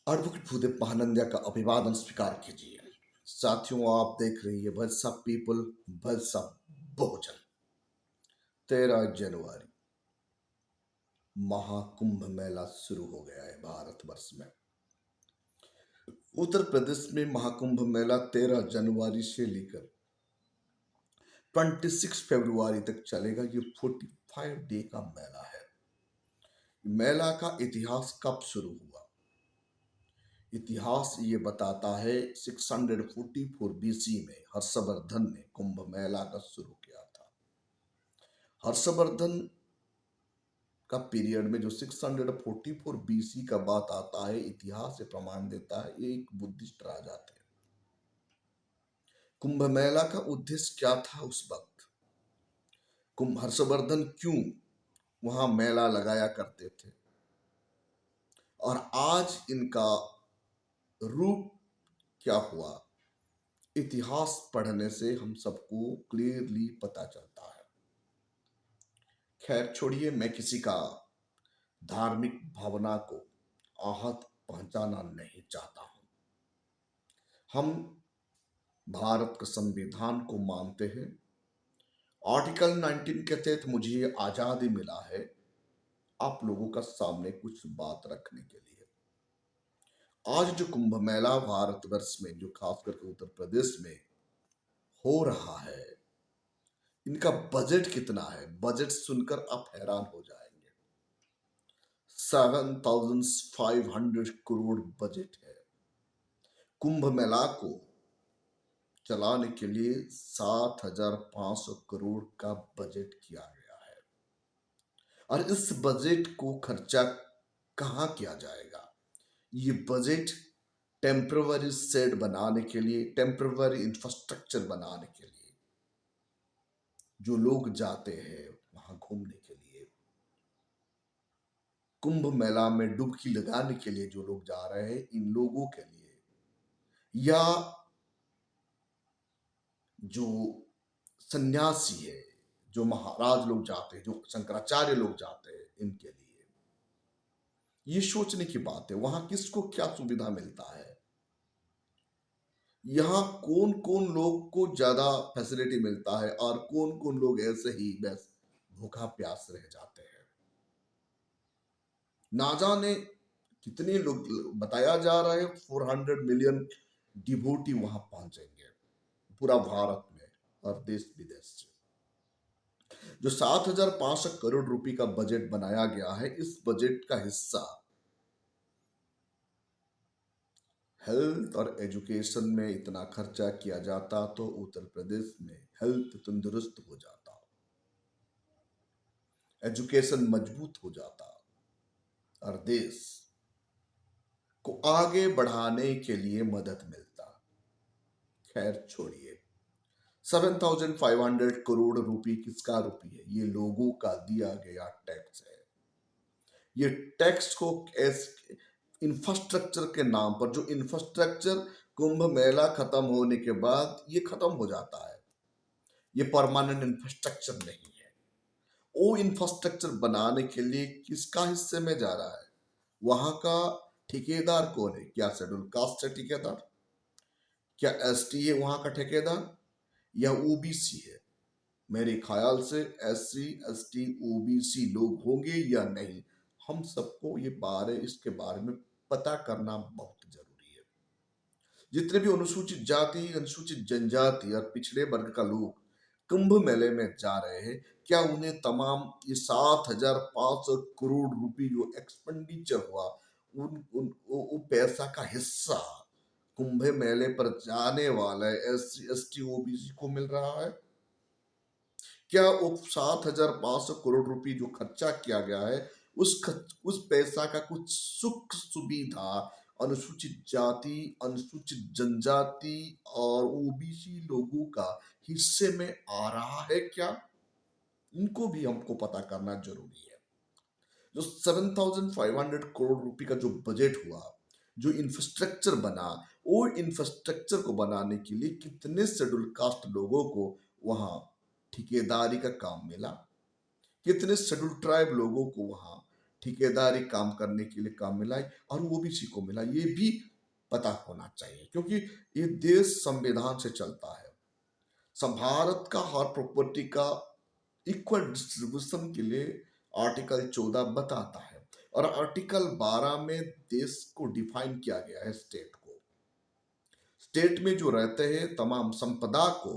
Advocate Bhudev Mahanandia का अभिवादन स्वीकार कीजिए। साथियों, आप देख रही है भल सब पीपल, भल सब बहुजन। 13 जनवरी महाकुंभ मेला शुरू हो गया है भारतवर्ष में। उत्तर प्रदेश में महाकुंभ मेला 13 जनवरी से लेकर 26 फरवरी तक चलेगा। ये 45 डे का मेला है। मेला का इतिहास कब शुरू हुआ? इतिहास ये बताता है 644 बीसी में हर्षवर्धन ने कुंभ मेला का शुरू किया था। हर्षवर्धन का पीरियड में जो 644 बीसी का बात आता है, इतिहास से प्रमाण देता है ये एक बुद्धिस्ट राजा थे। कुंभ मेला का उद्देश्य क्या था उस वक्त? हर्षवर्धन क्यों वहां मेला लगाया करते थे और आज इनका रूप क्या हुआ? इतिहास पढ़ने से हम सबको क्लियरली पता चलता है। खैर छोड़िए, मैं किसी का धार्मिक भावना को आहत पहुंचाना नहीं चाहता हूं। हम भारत के संविधान को मानते हैं। आर्टिकल 19 के तहत मुझे ये आजादी मिला है आप लोगों का सामने कुछ बात रखने के लिए। आज जो कुंभ मेला भारतवर्ष में, जो खास करके उत्तर प्रदेश में हो रहा है, इनका बजट कितना है? बजट सुनकर आप हैरान हो जाएंगे। 7,500 करोड़ बजट है। कुंभ मेला को चलाने के लिए 7,500 करोड़ का बजट किया गया है। और इस बजट को खर्चा कहां किया जाएगा? ये बजट टेम्पररी सेट बनाने के लिए, टेम्पररी इंफ्रास्ट्रक्चर बनाने के लिए, जो लोग जाते हैं वहां घूमने के लिए, कुंभ मेला में डुबकी लगाने के लिए जो लोग जा रहे हैं, इन लोगों के लिए, या जो सन्यासी है, जो महाराज लोग जाते हैं, जो शंकराचार्य लोग जाते हैं, इनके लिए ये सोचने की बात है वहां किसको क्या सुविधा मिलता है, यहाँ कौन कौन लोग को ज्यादा फैसिलिटी मिलता है और कौन कौन लोग ऐसे ही बस भूखा प्यास रह जाते हैं। ना जाने कितने लोग, बताया जा रहा है 400 मिलियन डिवोटी वहां पहुंचेंगे पूरा भारत में और देश विदेश से। जो 7,500 करोड़ रुपए का बजट बनाया गया है, इस बजट का हिस्सा हेल्थ और एजुकेशन में इतना खर्चा किया जाता तो उत्तर प्रदेश में हेल्थ तंदुरुस्त हो जाता, एजुकेशन मजबूत हो जाता और देश को आगे बढ़ाने के लिए मदद मिलता। खैर छोड़िए, 7,500 करोड़ रुपए किसका रुपये है? ये लोगों का दिया गया टैक्स है। ये टैक्स को इंफ्रास्ट्रक्चर के नाम पर, जो इंफ्रास्ट्रक्चर कुंभ मेला खत्म होने के बाद ये खत्म हो जाता है, ये परमानेंट इंफ्रास्ट्रक्चर नहीं है। वो इंफ्रास्ट्रक्चर बनाने के लिए किसका हिस्से में जा रहा है? वहां का ठेकेदार कौन है? क्या शेड्यूल कास्ट है ठेकेदार? क्या एसटी है वहां का ठेकेदार, या ओबीसी है? मेरे ख्याल से एससी एसटी ओबीसी लोग होंगे या नहीं, हम सबको इसके बारे में पता करना बहुत जरूरी है। जितने भी अनुसूचित जाति, अनुसूचित जनजाति और पिछड़े वर्ग का लोग कुंभ मेले में जा रहे हैं, क्या उन्हें तमाम ये 7,500 करोड़ रुपए जो एक्सपेंडिचर हुआ, वो पैसा का हिस्सा कुंभ मेले पर जाने वाले एससी एसटी ओबीसी को मिल रहा है? क्या वो 7,500 करोड़ रुपए जो खर्चा किया गया है, उस पैसा का कुछ सुख सुविधा अनुसूचित जाति, अनुसूचित जनजाति और ओबीसी लोगों का हिस्से में आ रहा है क्या? इनको भी हमको पता करना जरूरी है। जो 7,500 करोड़ रुपए का जो बजट हुआ, जो इंफ्रास्ट्रक्चर बना, वो इंफ्रास्ट्रक्चर को बनाने के लिए कितने शेड्यूल कास्ट लोगों को वहां ठेकेदारी का काम मिला, कितने शेड्यूल ट्राइब लोगों को वहां ठेकेदारी काम करने के लिए काम मिला है और ओबीसी को मिला, ये भी पता होना चाहिए, क्योंकि ये देश संविधान से चलता है। भारत का हर प्रॉपर्टी का इक्वल डिस्ट्रीब्यूशन के लिए आर्टिकल 14 बताता है, और आर्टिकल 12 में देश को डिफाइन किया गया है स्टेट को। स्टेट में जो रहते हैं तमाम संपदा को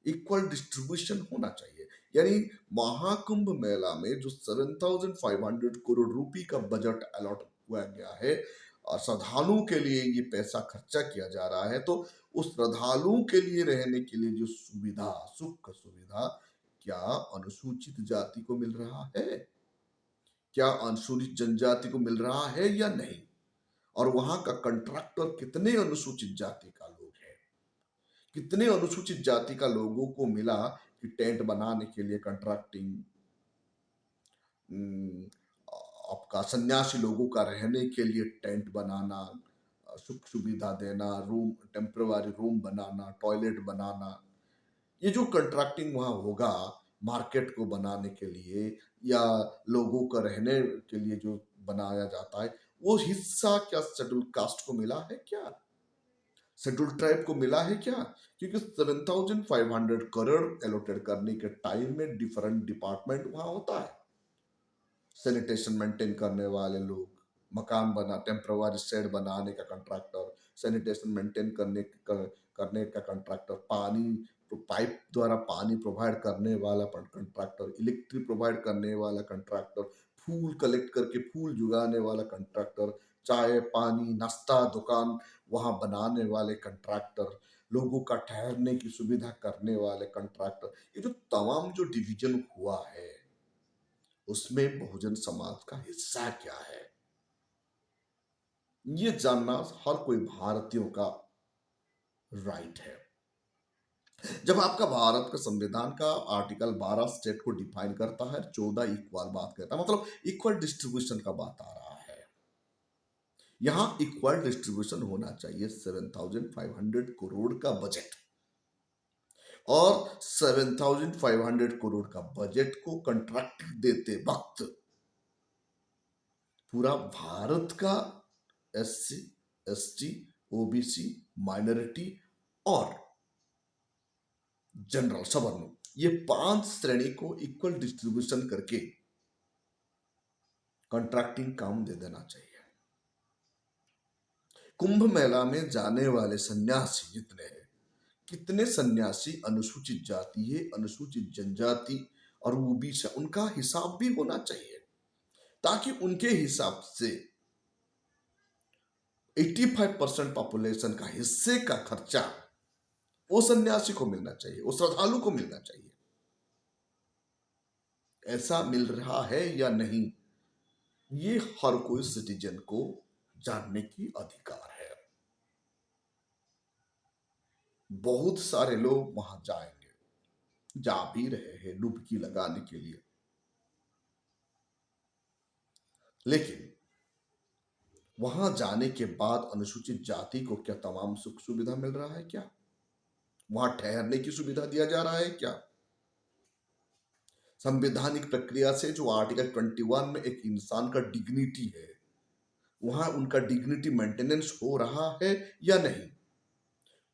इक्वल डिस्ट्रीब्यूशन होना चाहिए। यानी महाकुंभ मेला में जो 7,500 करोड़ रुपए का बजट अलॉट हुआ गया है और श्रद्धालुओं के लिए ये पैसा खर्चा किया जा रहा है, तो उस श्रद्धालुओं के लिए रहने के लिए जो सुविधा, सुख सुविधा, क्या अनुसूचित जाति को मिल रहा है? क्या अनुसूचित जनजाति को मिल रहा है या नहीं? और वहां का कंट्रैक्टर कितने अनुसूचित जाति का लोग है, कितने अनुसूचित जाति का लोगों को मिला कि टेंट बनाने के लिए कंट्रैक्टिंग, आपका सन्यासी लोगों का रहने के लिए टेंट बनाना, सुख सुविधा देना, रूम, टेम्पररी रूम बनाना, टॉयलेट बनाना, ये जो कंट्रैक्टिंग वहां होगा मार्केट को बनाने के लिए या लोगों का रहने के लिए जो बनाया जाता है, वो हिस्सा क्या शेड्यूल कास्ट को मिला है क्या? शेड्यूल ट्राइब को मिला है क्या? क्योंकि 7,500 करोड़ एलोटेड करने के टाइम में डिफरेंट डिपार्टमेंट वहां होता है। सैनिटेशन मेंटेन करने वाले लोग, मकान बना, टेम्पररी शेड बनाने का कंट्रैक्टर, सैनिटेशन मेंटेन करने का कंट्रैक्टर, पानी पाइप द्वारा पानी प्रोवाइड करने वाला कंट्रैक्टर, इलेक्ट्रिक प्रोवाइड करने वाला कंट्रैक्टर, फूल कलेक्ट करके फूल जुगाने वाला कंट्रैक्टर, चाय पानी नाश्ता दुकान वहां बनाने वाले कंट्रैक्टर, लोगों का ठहरने की सुविधा करने वाले कंट्रैक्टर, ये जो तमाम जो डिवीजन हुआ है उसमें बहुजन समाज का हिस्सा क्या है, ये जानना हर कोई भारतीयों का राइट है। जब आपका भारत का संविधान का आर्टिकल 12 स्टेट को डिफाइन करता है, 14 इक्वल बात करता है, मतलब इक्वल डिस्ट्रीब्यूशन का बात आ रहा है। यहां इक्वल डिस्ट्रीब्यूशन होना चाहिए। 7,500 करोड़ का बजट, और 7,500 करोड़ का बजट को कंट्रैक्ट देते वक्त पूरा भारत का SC, ST, OBC, माइनॉरिटी और जनरल सवर्ण, ये 5 श्रेणी को इक्वल डिस्ट्रीब्यूशन करके कॉन्ट्रैक्टिंग काम दे देना चाहिए। कुंभ मेला में जाने वाले सन्यासी जितने हैं, कितने सन्यासी अनुसूचित जाति है, अनुसूचित जनजाति और OBC, उनका हिसाब भी होना चाहिए, ताकि उनके हिसाब से 85% पॉपुलेशन का हिस्से का खर्चा वो सन्यासी को मिलना चाहिए, वो श्रद्धालु को मिलना चाहिए। ऐसा मिल रहा है या नहीं, ये हर कोई सिटीजन को जानने की अधिकार है। बहुत सारे लोग वहां जाएंगे, जा भी रहे हैं डुबकी लगाने के लिए, लेकिन वहां जाने के बाद अनुसूचित जाति को क्या तमाम सुख सुविधा मिल रहा है क्या? वहां ठहरने की सुविधा दिया जा रहा है क्या? संवैधानिक प्रक्रिया से जो आर्टिकल 21 में एक इंसान का डिग्निटी है, वहां उनका डिग्निटी मेंटेनेंस हो रहा है या नहीं?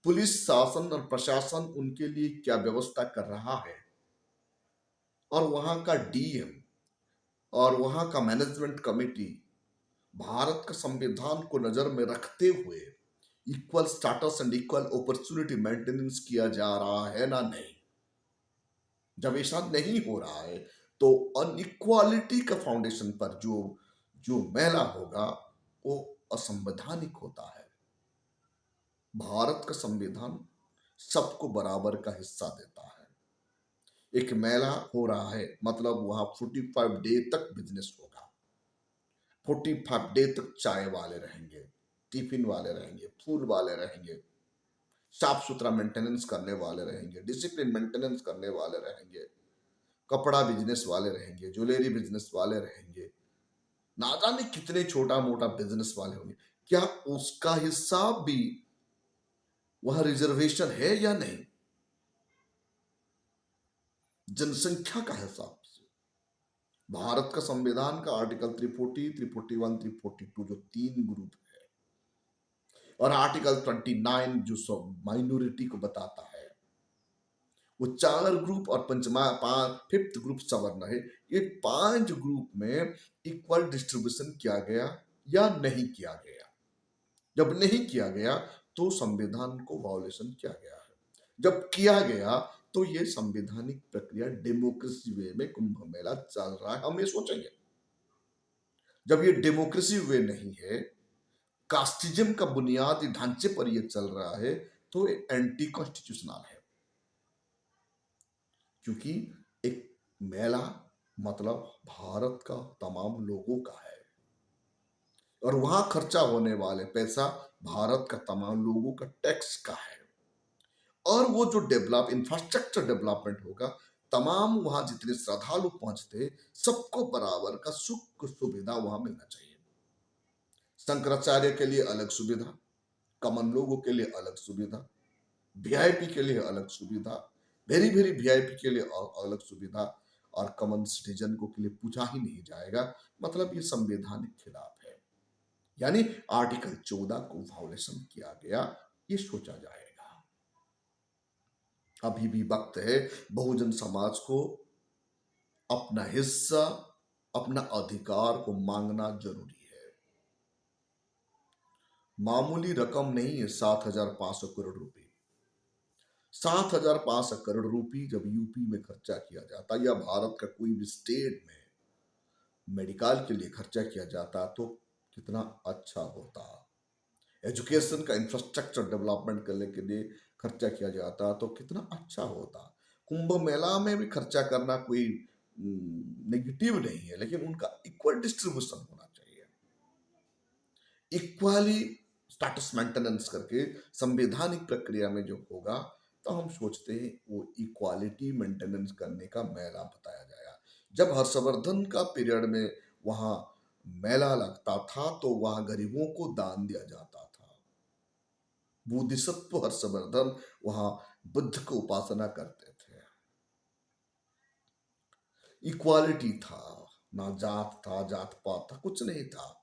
पुलिस शासन और प्रशासन उनके लिए क्या व्यवस्था कर रहा है? और वहां का DM और वहां का मैनेजमेंट कमेटी भारत का संविधान को नजर में रखते हुए equal status and equal opportunity maintenance किया जा रहा है ना? नहीं। जब ऐसा नहीं हो रहा है तो अनइक्वालिटी का फाउंडेशन पर जो जो मेला होगा वो असंवैधानिक होता है। भारत का संविधान सबको बराबर का हिस्सा देता है। एक मेला हो रहा है मतलब वहां 45 डे तक बिजनेस होगा, 45 डे तक चाय वाले रहेंगे, टिफिन वाले रहेंगे, फूल वाले रहेंगे, साफ सुथरा मेंटेनेंस करने वाले रहेंगे, डिसिप्लिन मेंटेनेंस करने वाले रहेंगे, कपड़ा बिजनेस वाले रहेंगे, ज्वेलरी बिजनेस वाले रहेंगे, ना जाने कितने छोटा मोटा बिजनेस वाले होंगे। क्या उसका हिसाब भी वह रिजर्वेशन है या नहीं? जनसंख्या का हिसाब से भारत का संविधान का आर्टिकल 340, 341, 342 जो 3 ग्रुप है, और आर्टिकल 29 जो सब माइनॉरिटी को बताता है, वो 4 ग्रुप और पंचमा पांच फिफ्थ ग्रुप सवर्ण है। ये 5 ग्रुप में इक्वल डिस्ट्रीब्यूशन किया गया या नहीं किया गया। जब नहीं किया गया तो संविधान को वायोलेशन किया गया है। जब किया गया तो ये संवैधानिक प्रक्रिया डेमोक्रेसी वे में कुंभ मेला चल रहा है, हम ये सोचेंगे। जब ये डेमोक्रेसी वे नहीं है, कास्टिज्म का बुनियादी ढांचे पर ये चल रहा है, तो ये एंटी कॉन्स्टिट्यूशनल है। क्योंकि एक मेला मतलब भारत का तमाम लोगों का है, और वहां खर्चा होने वाले पैसा भारत का तमाम लोगों का टैक्स का है। और वो जो डेवलप इंफ्रास्ट्रक्चर डेवलपमेंट होगा, तमाम वहां जितने श्रद्धालु पहुंचते, सबको बराबर का सुख सुविधा वहां मिलना चाहिए। शंकराचार्य के लिए अलग सुविधा, कॉमन लोगों के लिए अलग सुविधा, वीआईपी के लिए अलग सुविधा, वेरी वेरी वीआईपी के लिए अलग सुविधा, और कॉमन सिटीजन को के लिए पूछा ही नहीं जाएगा। मतलब ये संवैधानिक खिलाफ है, यानी आर्टिकल 14 को वायोलेशन किया गया, ये सोचा जाएगा। अभी भी वक्त है बहुजन समाज को अपना हिस्सा, अपना अधिकार को मांगना जरूरी है। मामूली रकम नहीं है 7,500 करोड़ रुपए। 7,500 करोड़ रुपए जब यूपी में खर्चा किया जाता, या भारत का कोई भी स्टेट में मेडिकल के लिए खर्चा किया जाता, तो कितना अच्छा होता। एजुकेशन का इंफ्रास्ट्रक्चर डेवलपमेंट करने के लिए खर्चा किया जाता, तो कितना अच्छा होता। कुंभ मेला में भी खर्चा करना कोई नेगेटिव नहीं है, लेकिन उनका इक्वल डिस्ट्रीब्यूशन होना चाहिए। इक्वाली स्टेटस मेंटेनेंस करके संवैधानिक प्रक्रिया में जो होगा, तो हम सोचते हैं वो इक्वालिटी मेंटेनेंस करने का मेला बताया जाएगा। जब हर्षवर्धन का पीरियड में वहां मेला लगता था, तो वहां गरीबों को दान दिया जाता था। बोधिसत्व हर्षवर्धन वहां बुद्ध को उपासना करते थे। इक्वालिटी था, ना जात था, जात पात था, कुछ नहीं था।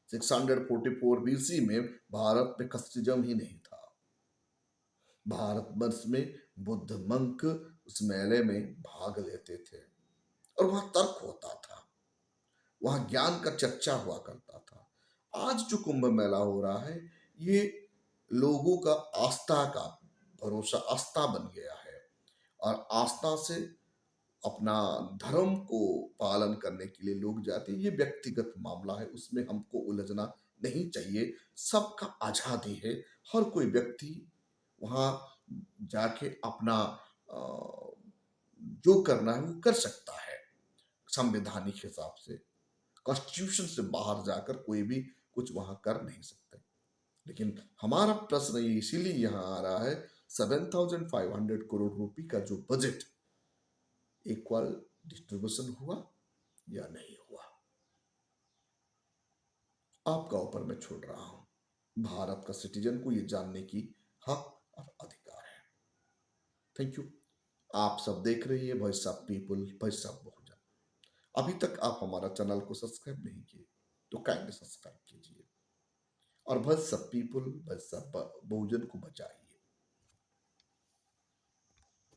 644 बीसी में भारत में कस्टिज्म ही नहीं था। भारतवर्ष में बुद्ध मंक उस मेले में भाग लेते थे, और वहां तर्क होता था, वहां ज्ञान का चर्चा हुआ करता था। आज जो कुंभ मेला हो रहा है, ये लोगों का आस्था का भरोसा, आस्था बन गया है, और आस्था से अपना धर्म को पालन करने के लिए लोग जाते हैं। ये व्यक्तिगत मामला है, उसमें हमको उलझना नहीं चाहिए। सबका आजादी है, हर कोई व्यक्ति वहां जाके अपना जो करना है वो कर सकता है संवैधानिक हिसाब से। कॉन्स्टिट्यूशन से बाहर जाकर कोई भी कुछ वहां कर नहीं सकते। लेकिन हमारा प्रश्न ये इसीलिए यहाँ आ रहा है, 7,500 करोड़ रुपए का जो बजट, इक्वल डिस्ट्रीब्यूशन हुआ या नहीं हुआ? आपका ऊपर मैं छोड़ रहा हूं। भारत का सिटीजन को ये जानने की हक और अधिकार है। Thank you. आप सब देख रही है voice of people, voice of Bahujan. अभी तक आप हमारा चैनल को सब्सक्राइब नहीं किए, तो काइंडली सब्सक्राइब कीजिए, और voice of people, voice of Bahujan को बचाइए।